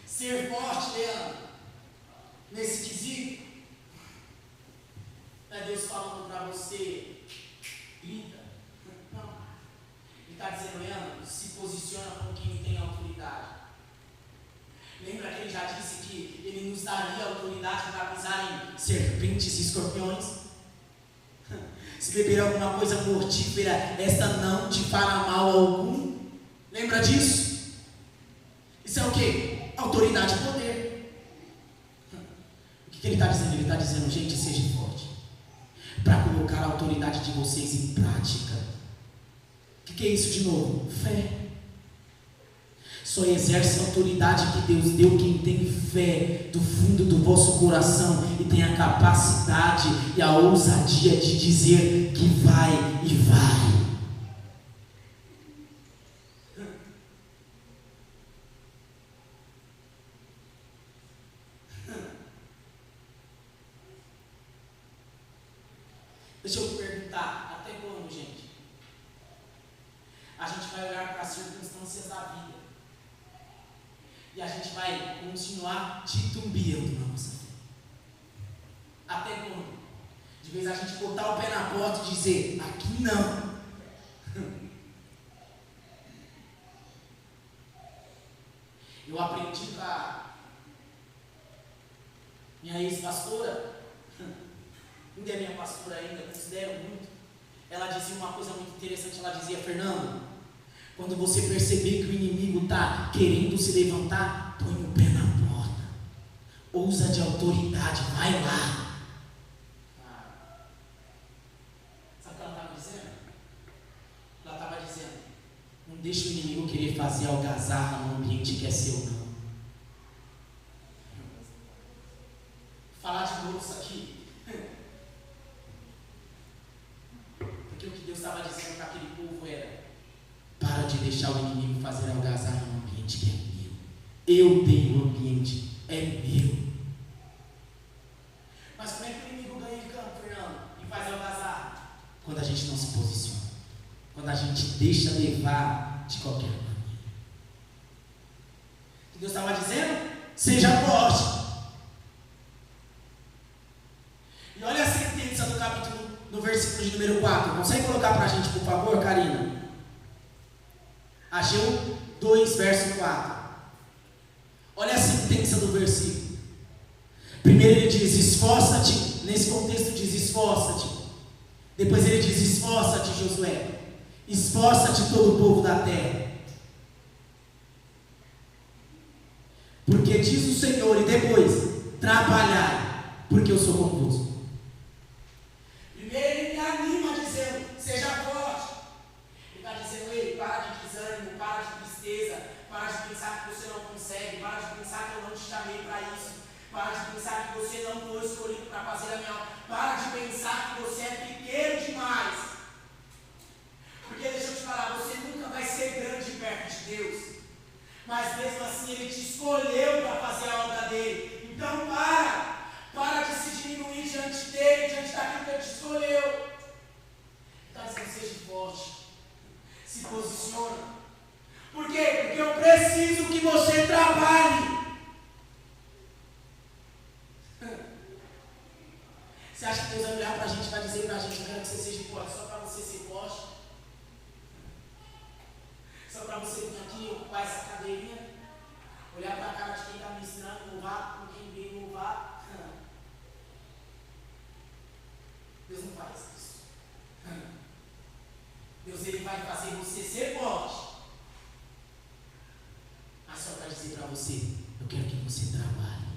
S1: Ser forte, Leandro, nesse quesito, não é Deus falando para você, grita. Não. Ele está dizendo: Leandro, se posiciona com quem tem autoridade. Lembra que ele já disse que ele nos daria autoridade para pisar em serpentes e escorpiões? Se beber alguma coisa mortífera, esta não te fará mal algum. Lembra disso? Isso é o quê? Autoridade e poder. O que ele está dizendo? Ele está dizendo: gente, seja forte, para colocar a autoridade de vocês em prática. O que é isso de novo? Fé. Só exerce a autoridade que Deus deu quem tem fé do fundo do vosso coração e tem a capacidade e a ousadia de dizer que vai e vai. Deixa eu perguntar, até quando, gente? A gente vai olhar para as circunstâncias da vida e a gente vai continuar titubeando na nossa fé. Até quando? De vez a gente botar o pé na porta e dizer: aqui não. Eu aprendi com a minha ex-pastora, ainda é minha pastora ainda, considero muito. Ela dizia uma coisa muito interessante. Ela dizia: Fernando, quando você perceber que o inimigo está querendo se levantar, põe o pé na porta, ousa de autoridade, vai lá. Sabe o que ela estava dizendo? Ela estava dizendo: não deixa o inimigo querer fazer algazarra num ambiente que é seu, não. Falar de novo isso aqui, porque o que Deus estava dizendo para aquele povo era: para de deixar o inimigo fazer algazarra no ambiente que é meu. Eu tenho o ambiente, é meu. Mas como é que o inimigo ganha de campo, Fernando, e faz algazarra? Quando a gente não se posiciona, quando a gente deixa levar de qualquer maneira. O que Deus estava dizendo? Seja forte. E olha a sentença do capítulo, no versículo de número 4. Consegue colocar para a gente, por favor, Karina? Ageu 2, verso 4. Olha a sentença do versículo. Primeiro ele diz: esforça-te. Nesse contexto diz: esforça-te. Depois ele diz: esforça-te, Josué. Esforça-te, todo o povo da terra. Porque diz o Senhor, e depois: trabalhai, porque eu sou convosco. Primeiro ele me anima dizendo: seja forte. Ele está dizendo: ei, para de desânimo, para de tristeza, para de pensar que você não consegue, para de pensar que eu não te chamei para isso, para de pensar que você não foi escolhido para fazer a minha obra, para de pensar que você é pequeno demais. Porque deixa eu te falar, você nunca vai ser grande perto de Deus, mas mesmo assim Ele te escolheu para fazer a obra dele. Então para de se diminuir diante dele, diante daquilo que Ele te escolheu. Está dizendo: seja forte, se posiciona. Por quê? Porque eu preciso que você trabalhe. Você acha que Deus vai olhar para a gente e vai dizer para a gente: eu quero que você seja forte só para você ser forte? Só para você vir aqui ocupar essa cadeirinha, olhar para a cara de quem está me ensinando, louvar com quem veio louvar? Deus não faz isso. Deus, Ele vai fazer você ser forte, mas só para dizer para você: eu quero que você trabalhe.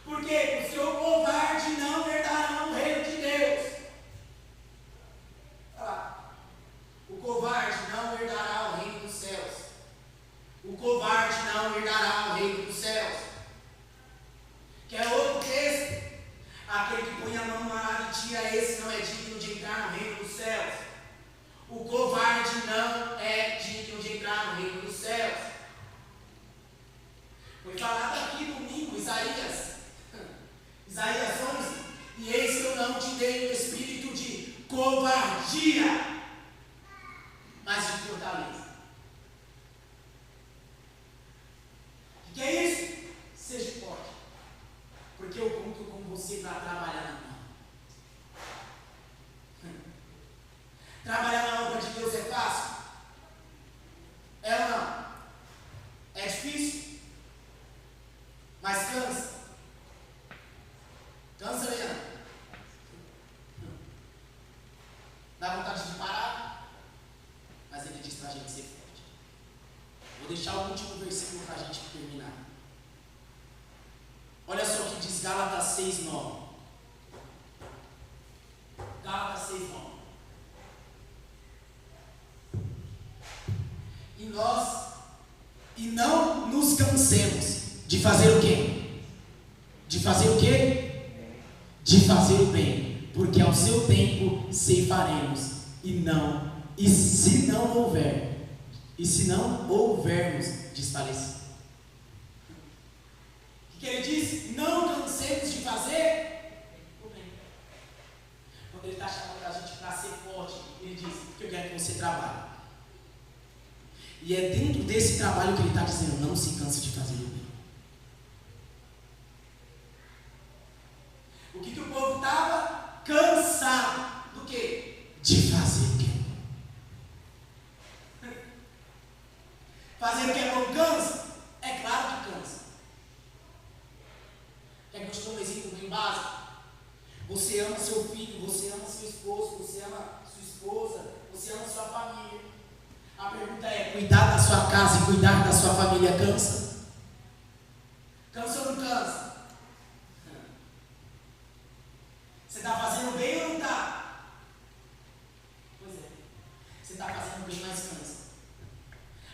S1: Por quê? Porque o covarde não herdará o reino de Deus. Olha lá. O covarde não herdará o reino dos céus. O covarde não herdará o reino dos céus. Quer outro texto? Aquele que põe a mão no arado e tira, esse não é digno de entrar no reino dos O covarde não é digno de entrar no reino dos céus. Foi falado aqui domingo, Isaías 11. E eis que eu não te dei o espírito de covardia, mas de fortaleza. O que é isso? Seja forte. Porque eu conto com você para trabalhar na mão. Trabalhar na obra de Deus é fácil? É ou não? É difícil? Mas cansa. Cansa, Leandro? Dá vontade de parar? Mas ele diz para a gente ser forte. Vou deixar o último versículo para a gente terminar. Olha só o que diz Gálatas 6:9. Gálatas 6:9. E não nos cansemos de fazer o quê? De fazer o quê? De fazer o bem, porque ao seu tempo ceifaremos, e se não houvermos desfalecido. O que ele diz? Não cansemos de fazer o bem. Quando ele está chamando a gente para ser forte, ele diz que eu quero que você trabalhe. E é dentro desse trabalho que ele está dizendo, não se canse de fazer o bem. O que o povo estava? Cansado do quê? De fazer o quê? Fazer o que é bom cansa? É claro que cansa. Quer que eu te dê um exemplo bem básico? Você ama seu filho, você ama seu esposo, você ama sua esposa, você ama sua família. A pergunta é, cuidar da sua casa e cuidar da sua família cansa? Cansa ou não cansa? Você está fazendo bem ou não está? Pois é. Você está fazendo bem, mas cansa.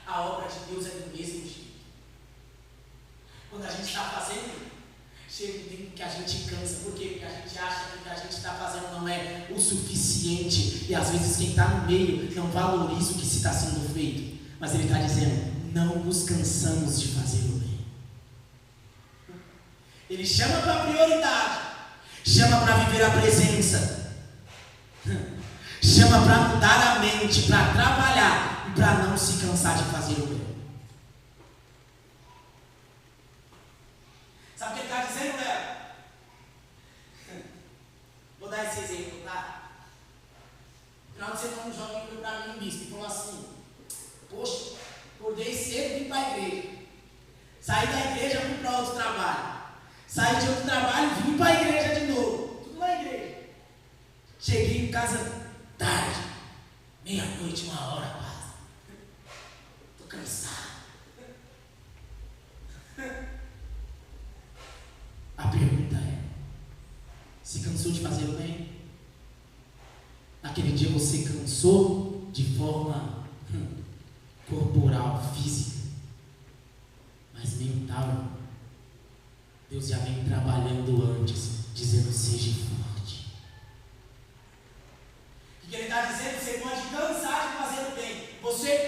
S1: A obra de Deus é do mesmo jeito. Quando a gente está fazendo, chega um tempo que a gente cansa. Por quê? Porque a gente acha que o que a gente está fazendo não é o suficiente. E às vezes quem está no meio não valoriza o que se está sendo feito. Mas ele está dizendo, não nos cansamos de fazer o bem. Ele chama para a prioridade. Chama para viver a presença. Chama para mudar a mente, para trabalhar e para não se cansar de fazer o bem. Sabe o que ele está dizendo, Léo? Vou dar esse exemplo, tá? No final de semana, um jovem veio para mim, bispo, e falou assim: poxa, acordei cedo e vim para a igreja. Saí da igreja, fui para outro trabalho. Saí de outro trabalho e vim para a igreja de novo. Tudo na igreja. Cheguei em casa tarde, meia-noite, 1h, quase. Estou cansado. A pergunta é, se cansou de fazer o bem? Naquele dia você cansou de forma corporal, física, mas mental. Deus já vem trabalhando antes, dizendo, seja forte. O que ele está dizendo? Você pode cansar de fazer o bem. Você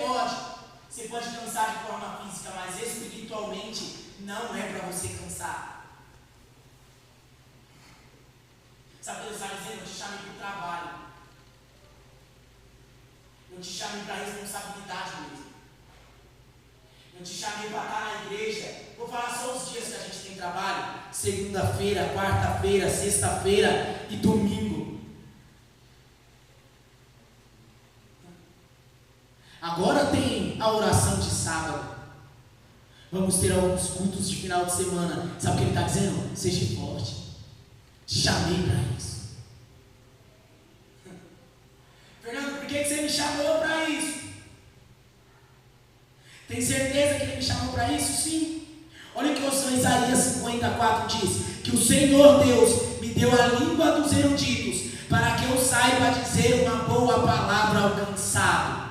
S1: pode cansar de forma física, mas espiritualmente não é para você cansar. Sabe o que Deus está dizendo? Eu te chamei para o trabalho. Eu te chamei para a responsabilidade mesmo. Eu te chamei para estar na igreja. Vou falar só os dias que a gente tem trabalho. Segunda-feira, quarta-feira, sexta-feira e domingo. Agora tem a oração de sábado. Vamos ter alguns cultos de final de semana. Sabe o que ele está dizendo? Seja forte. Te chamei para isso. Fernando, por que você me chamou para isso? Tem certeza que ele me chamou para isso? Sim. Olha o que o Isaías 54 diz: que o Senhor Deus me deu a língua dos eruditos, para que eu saiba dizer uma boa palavra ao cansado.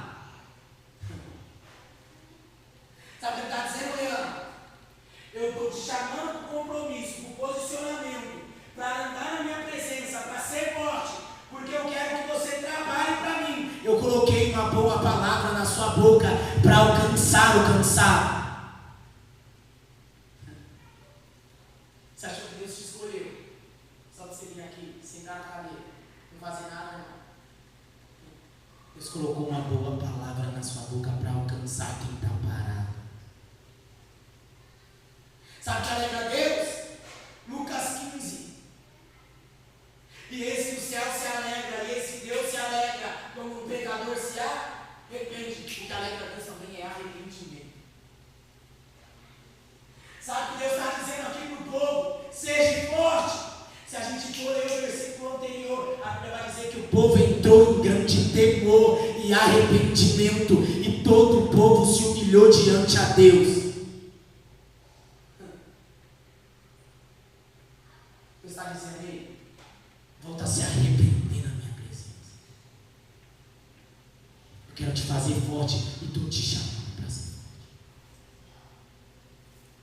S1: Sabe o que ele está dizendo, Leandro? Eu estou te chamando para o compromisso, para o posicionamento, para andar na minha presença, para ser forte, porque eu quero que você trabalhe para mim. Eu coloquei uma boa palavra na sua boca para alcançar o cansado. Você achou que Deus te escolheu só para você vir aqui, sentar na cadeira, não fazer nada, não? Deus colocou uma boa palavra na sua boca para alcançar quem está parado. Sabe o que alegra Deus? Lucas 15. E esse o céu se alegra, e esse Deus se alegra quando um pecador se arrepende. O que alegra Deus também é arrependimento. Sabe o que Deus está dizendo aqui para o povo? Seja forte. Se a gente for ler o versículo anterior, a Bíblia vai dizer que o povo entrou em grande temor e arrependimento, e todo o povo se humilhou diante a Deus. Deus está dizendo aí, volta a se arrepender na minha presença. Eu quero te fazer forte e estou te chamando para ser forte.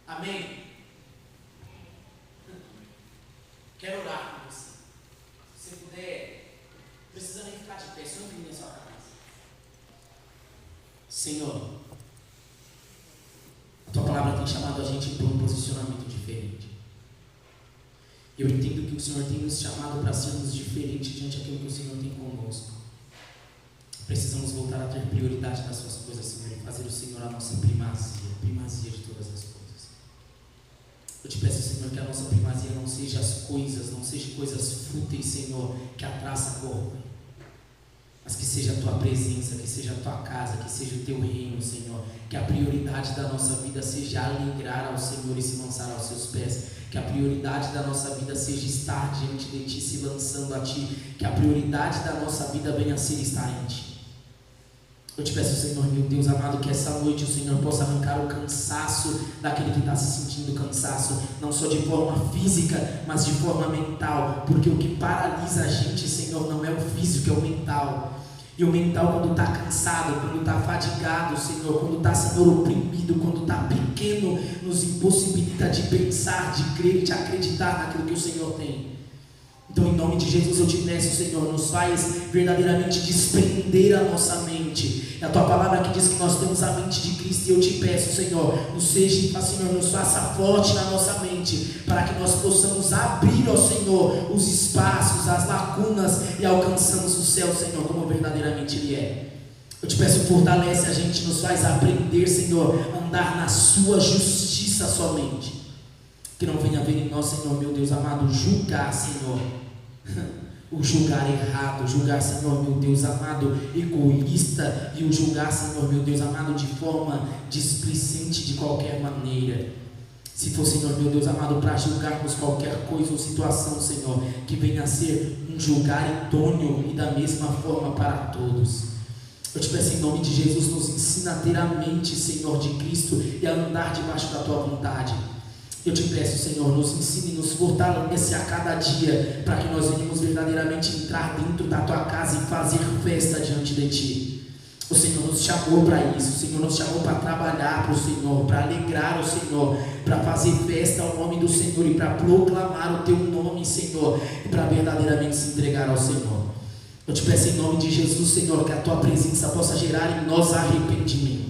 S1: Amém? Quero orar com você. Se você puder, precisa nem ficar de pé, só incline a sua cabeça. Senhor, a tua palavra tem chamado a gente para um posicionamento diferente. Eu entendo que o Senhor tem nos chamado para sermos diferentes diante daquilo que o Senhor tem conosco. Precisamos voltar a ter prioridade nas suas coisas, Senhor, e fazer o Senhor a nossa primazia de todas as coisas. Eu te peço, Senhor, que a nossa primazia não seja as coisas, não seja coisas fúteis, Senhor, que a traça corroem, mas que seja a tua presença, que seja a tua casa, que seja o teu reino, Senhor. Que a prioridade da nossa vida seja alegrar ao Senhor e se lançar aos seus pés. Que a prioridade da nossa vida seja estar diante de ti, se lançando a ti. Que a prioridade da nossa vida venha a ser estar em ti. Eu te peço, Senhor, meu Deus amado, que essa noite o Senhor possa arrancar o cansaço daquele que está se sentindo cansaço, não só de forma física, mas de forma mental, porque o que paralisa a gente, Senhor, não é o físico, é o mental. E o mental, quando está cansado, quando está fadigado, Senhor, quando está, Senhor, oprimido, quando está pequeno, nos impossibilita de pensar, de crer, de acreditar naquilo que o Senhor tem. Então, em nome de Jesus, eu te peço, Senhor, nos faz verdadeiramente desprender a nossa mente. É a tua palavra que diz que nós temos a mente de Cristo, e eu te peço, Senhor, Senhor, nos faça forte na nossa mente, para que nós possamos abrir, ó Senhor, os espaços, as lacunas, e alcançamos o céu, Senhor, como verdadeiramente Ele é. Eu te peço, fortalece a gente, nos faz aprender, Senhor, a andar na sua justiça somente. Que não venha haver em nós, Senhor, meu Deus amado, julgar, Senhor, o julgar errado, julgar, Senhor, meu Deus amado, egoísta, e o julgar, Senhor, meu Deus amado, de forma displicente de qualquer maneira. Se for, Senhor, meu Deus amado, para julgarmos qualquer coisa ou situação, Senhor, que venha a ser um julgar idôneo e da mesma forma para todos. Eu te peço, em nome de Jesus, nos ensina a ter a mente, Senhor, de Cristo, e a andar debaixo da tua vontade. Eu te peço, Senhor, nos ensine e nos fortalece a cada dia, para que nós venhamos verdadeiramente entrar dentro da tua casa e fazer festa diante de ti. O Senhor nos chamou para isso, o Senhor nos chamou para trabalhar para o Senhor, para alegrar o Senhor, para fazer festa ao nome do Senhor e para proclamar o teu nome, Senhor, e para verdadeiramente se entregar ao Senhor. Eu te peço, em nome de Jesus, Senhor, que a tua presença possa gerar em nós arrependimento.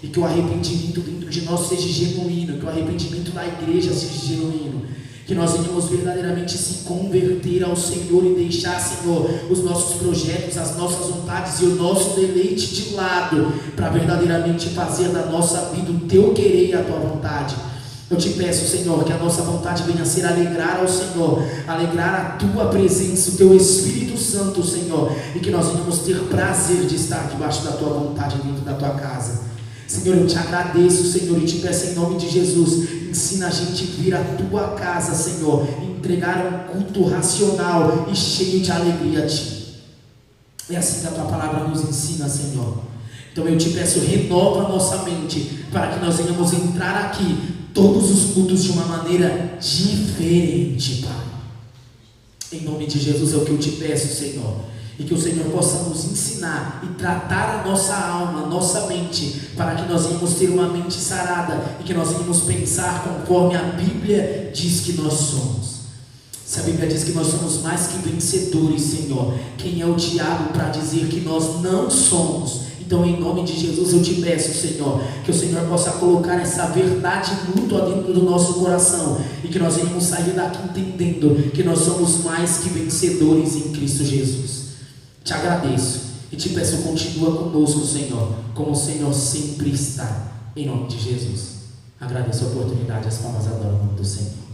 S1: E que o arrependimento dentro de nós seja genuíno, que o arrependimento da igreja seja genuíno, que nós venhamos verdadeiramente se converter ao Senhor e deixar, Senhor, os nossos projetos, as nossas vontades e o nosso deleite de lado, para verdadeiramente fazer da nossa vida o teu querer e a tua vontade. Eu te peço, Senhor, que a nossa vontade venha a ser alegrar ao Senhor, alegrar a tua presença, o teu Espírito Santo, Senhor, e que nós venhamos ter prazer de estar debaixo da tua vontade dentro da tua casa. Senhor, eu te agradeço, Senhor, e te peço em nome de Jesus, ensina a gente a vir à tua casa, Senhor, e entregar um culto racional e cheio de alegria a ti. É assim que a tua palavra nos ensina, Senhor. Então eu te peço, renova a nossa mente, para que nós venhamos entrar aqui todos os cultos de uma maneira diferente, Pai. Em nome de Jesus é o que eu te peço, Senhor. E que o Senhor possa nos ensinar e tratar a nossa alma, a nossa mente, para que nós venhamos ter uma mente sarada e que nós venhamos pensar conforme a Bíblia diz que nós somos. Se a Bíblia diz que nós somos mais que vencedores, Senhor, quem é o diabo para dizer que nós não somos? Então, em nome de Jesus, eu te peço, Senhor, que o Senhor possa colocar essa verdade mútua dentro do nosso coração e que nós venhamos sair daqui entendendo que nós somos mais que vencedores em Cristo Jesus. Te agradeço e te peço, continua conosco, Senhor, como o Senhor sempre está, em nome de Jesus. Agradeço a oportunidade, as palmas adoram o nome do Senhor.